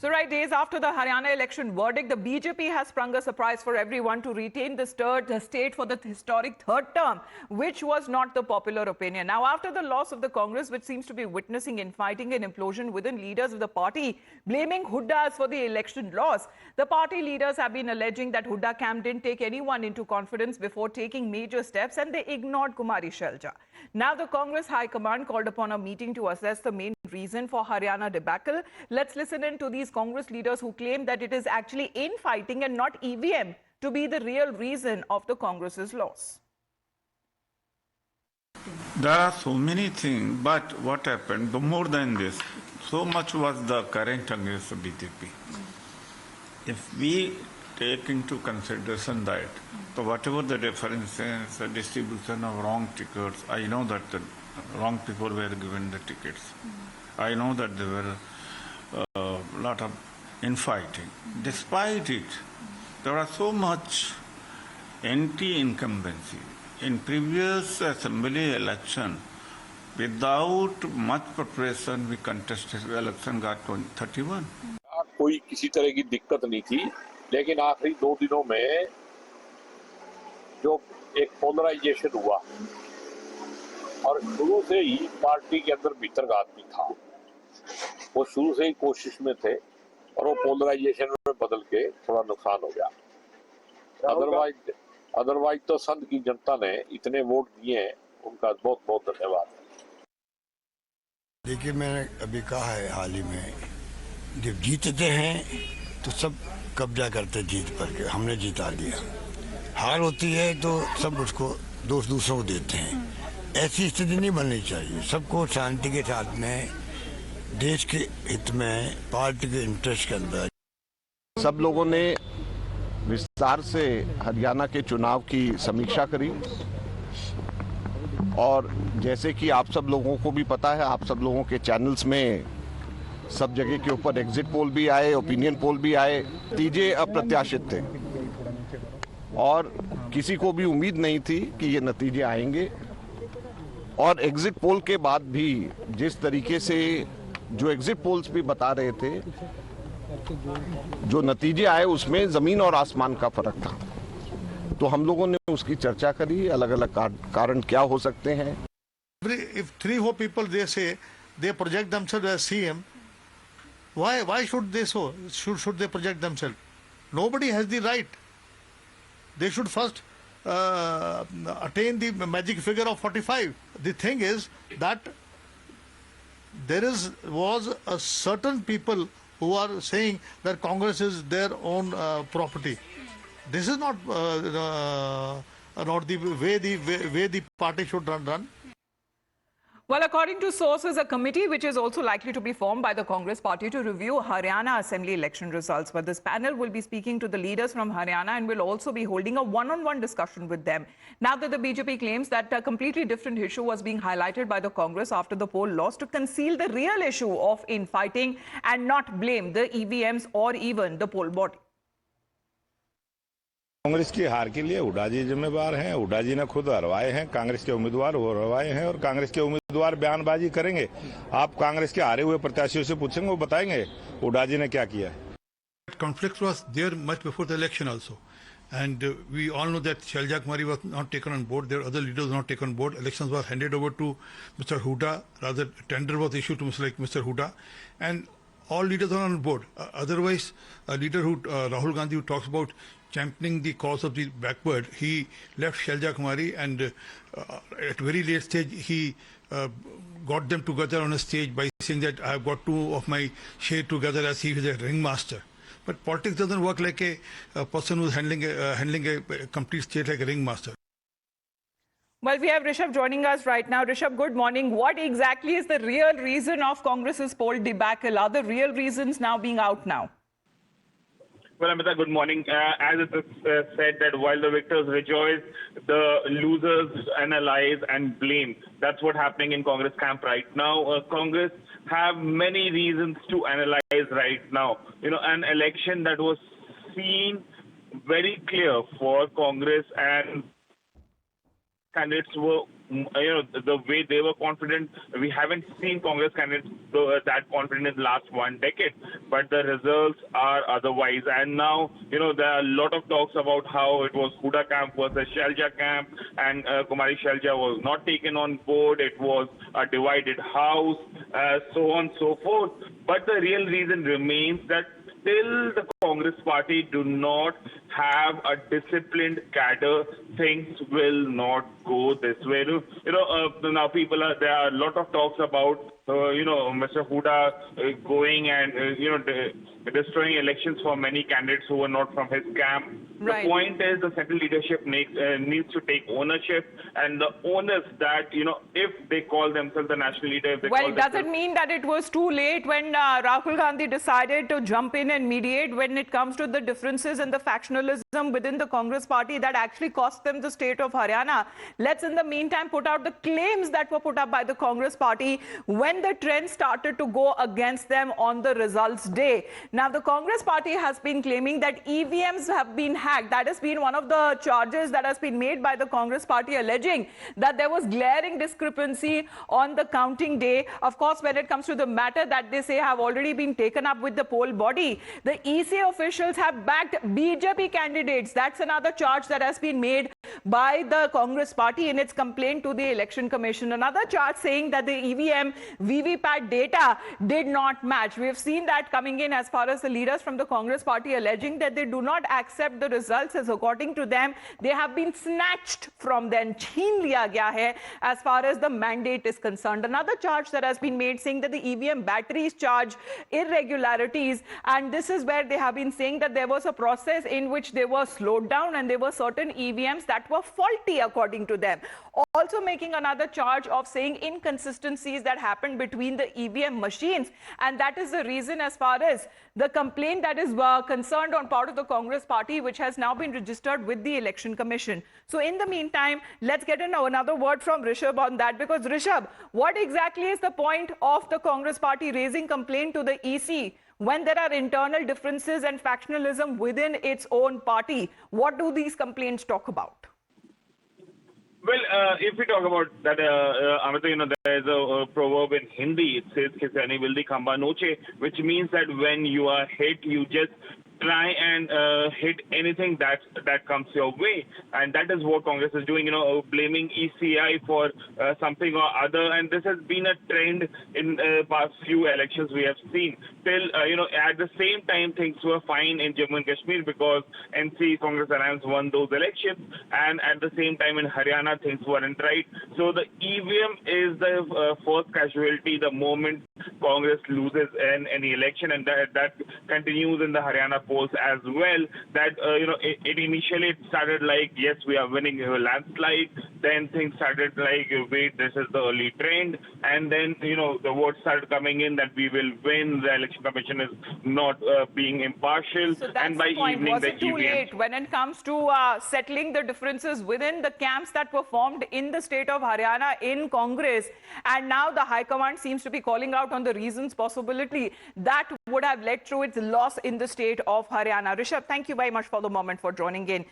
So right days after the Haryana election verdict, the BJP has sprung a surprise for everyone to retain the state for the historic third term, which was not the popular opinion. Now, after the loss of the Congress, which seems to be witnessing infighting and implosion within leaders of the party, blaming Hooda for the election loss, the party leaders have been alleging that Hooda Camp didn't take anyone into confidence before taking major steps and they ignored Kumari Selja. Now, the Congress High Command called upon a meeting to assess the main reason for Haryana debacle. Let's listen in to these Congress leaders who claim that it is actually infighting and not EVM to be the real reason of the Congress's loss. There are so many things, but what happened, more than this, so much was the current against the BJP. If we take into consideration that, so whatever the differences, the distribution of wrong tickets, I know that the wrong people were given the tickets. I know that there were a lot of infighting. Despite it, there was so much anti-incumbency. In previous assembly election, without much preparation, we contested the election, got 31. कोई किसी तरह की दिक्कत नहीं थी, लेकिन आखिरी 2 दिनों में जो एक पोलराइजेशन हुआ और शुरू से ही पार्टी के अंदर भीतरघात भी था, वो शुरू से ही कोशिश में थे और वो पोलराइजेशन में बदल के थोड़ा नुकसान हो गया। अदरवाइज तो संघ की जनता ने इतने वोट दिए हैं, उनका बहुत बहुत धन्यवाद। देखिए, मैंने अभी कहा है हाल ही में, जब जीतते हैं तो सब कब्जा करते जीत पर के, हमने जिता लिया। हार होती है तो सब उसको दोष दूसरों को देते हैं। ऐसी स्थिति नहीं बननी चाहिए। सबको शांति के साथ में, देश के हित में, पार्टी के इंटरेस्ट के अंदर। सब लोगों ने विस्तार से हरियाणा के चुनाव की समीक्षा करी और जैसे कि आप सब लोगों को भी पता है, आप सब लोगों के चैनल्स में सब जगह के ऊपर एग्जिट पोल भी आए, ओपिनियन पोल भी आए। नतीजे अप्रत्याशित थे और किसी को भी उम्मीद नहीं थी कि ये नतीजे आएंगे। और एग्जिट पोल के बाद भी जिस तरीके से जो एग्जिट पोल्स भी बता रहे थे, जो नतीजे आए उसमें जमीन और आसमान का फर्क था। तो हम लोगों ने उसकी चर्चा करी, अलग अलग कारण क्या हो सकते हैं। If 3-4 people they say they project themselves as CM, why should they so? Should they project themselves? Nobody has the right. They should first attain the magic figure of 45. The thing is that there was a certain people who are saying that Congress is their own property. This is not the way the party should run. Well, according to sources, a committee which is also likely to be formed by the Congress party to review Haryana Assembly election results. But this panel will be speaking to the leaders from Haryana and will also be holding a one-on-one discussion with them. Now that the BJP claims that a completely different issue was being highlighted by the Congress after the poll loss to conceal the real issue of infighting and not blame the EVMs or even the poll body. Congress की हार के लिए हुड्डा जी जिम्मेवार हैं। हुड्डा जी ने खुद हरवाए हैं, कांग्रेस के उम्मीदवार वो हरवाए हैं और कांग्रेस के उम्मीदवार बयानबाजी करेंगे। आप कांग्रेस के हारे हुए प्रत्याशियों से पूछेंगे, वो बताएंगे हुड्डा जी ने क्या किया है। Conflict was there much before the election also, and we all know that Selja Kumari was not taken on board. There other leaders were not taken on board. Elections were handed over to Mr. Hooda. Rather, tender was issued to Mr. Hooda, and all leaders are on board. Otherwise, a leader who Rahul Gandhi, who talks about championing the cause of the backward, he left Selja Kumari, and at very late stage he got them together on a stage by saying that I have got two of my shade together as he was a ringmaster. But politics doesn't work like a person who's handling a complete state like a ringmaster. Well, we have Rishabh joining us right now. Rishabh, good morning. What exactly is the real reason of Congress's poll debacle? Are the real reasons now being out now? Well, Amita, good morning. As it is said that while the victors rejoice, the losers analyze and blame. That's what's happening in Congress camp right now. Congress have many reasons to analyze right now. You know, an election that was seen very clear for Congress and candidates were, the way they were confident. We haven't seen Congress candidates that confident in the last 1 decade, but the results are otherwise. And now, there are a lot of talks about how it was Hooda Camp versus Selja Camp, and Kumari Selja was not taken on board. It was a divided house, so on and so forth. But the real reason remains that till the Congress party do not have a disciplined cadre, things will not go this way. Now there are a lot of talks about, Mr. Hooda going and, destroying elections for many candidates who were not from his camp. Right. The point is the central leadership needs to take ownership, and the onus that, if they call themselves the national leader, if they Well, call does it themselves... mean that it was too late when Rahul Gandhi decided to jump in and mediate when it comes to the differences and the factionalism within the Congress party that actually cost them the state of Haryana? Let's in the meantime put out the claims that were put up by the Congress party when the trend started to go against them on the results day. Now, the Congress party has been claiming that EVMs have been hacked. That has been one of the charges that has been made by the Congress party, alleging that there was glaring discrepancy on the counting day. Of course, when it comes to the matter that they say have already been taken up with the poll body, the EC officials have backed BJP candidates. That's another charge that has been made by the Congress party in its complaint to the Election Commission. Another charge saying that the EVM VVPAT data did not match. We have seen that coming in as far as the leaders from the Congress party alleging that they do not accept the results as according to them they have been snatched from them, छीन लिया गया है as far as the mandate is concerned. Another charge that has been made saying that the EVM batteries charge irregularities, and this is where they have been saying that there was a process in which they were slowed down and there were certain EVMs that were faulty according to them. Also making another charge of saying inconsistencies that happened between the EVM machines, and that is the reason as far as the complaint that is concerned on part of the Congress party, which has now been registered with the Election Commission. So in the meantime, let's get another word from Rishabh on that, because Rishabh, what exactly is the point of the Congress party raising complaint to the EC when there are internal differences and factionalism within its own party? What do these complaints talk about? Well, if we talk about that, Amrita, there is a proverb in Hindi. It says, "Kisani vildi khamba noche," which means that when you are hit, you just try and hit anything that comes your way, and that is what Congress is doing. Blaming ECI for something or other, and this has been a trend in past few elections we have seen. Till at the same time things were fine in Jammu and Kashmir because NC Congress Alliance won those elections, and at the same time in Haryana things weren't right. So the EVM is the first casualty the moment Congress loses any election, and that continues in the Haryana polls as well. That it initially started like, yes, we are winning a landslide. Then things started like, wait, this is the early trend, and then the words started coming in that we will win. The Election Commission is not being impartial, So that's and by the point. evening Was the it too EVM. late when it comes to settling the differences within the camps that were formed in the state of Haryana in Congress? And now the High Command seems to be calling out on the reasons, possibility that would have led to its loss in the state of Haryana. Rishabh, thank you very much for the moment for joining in.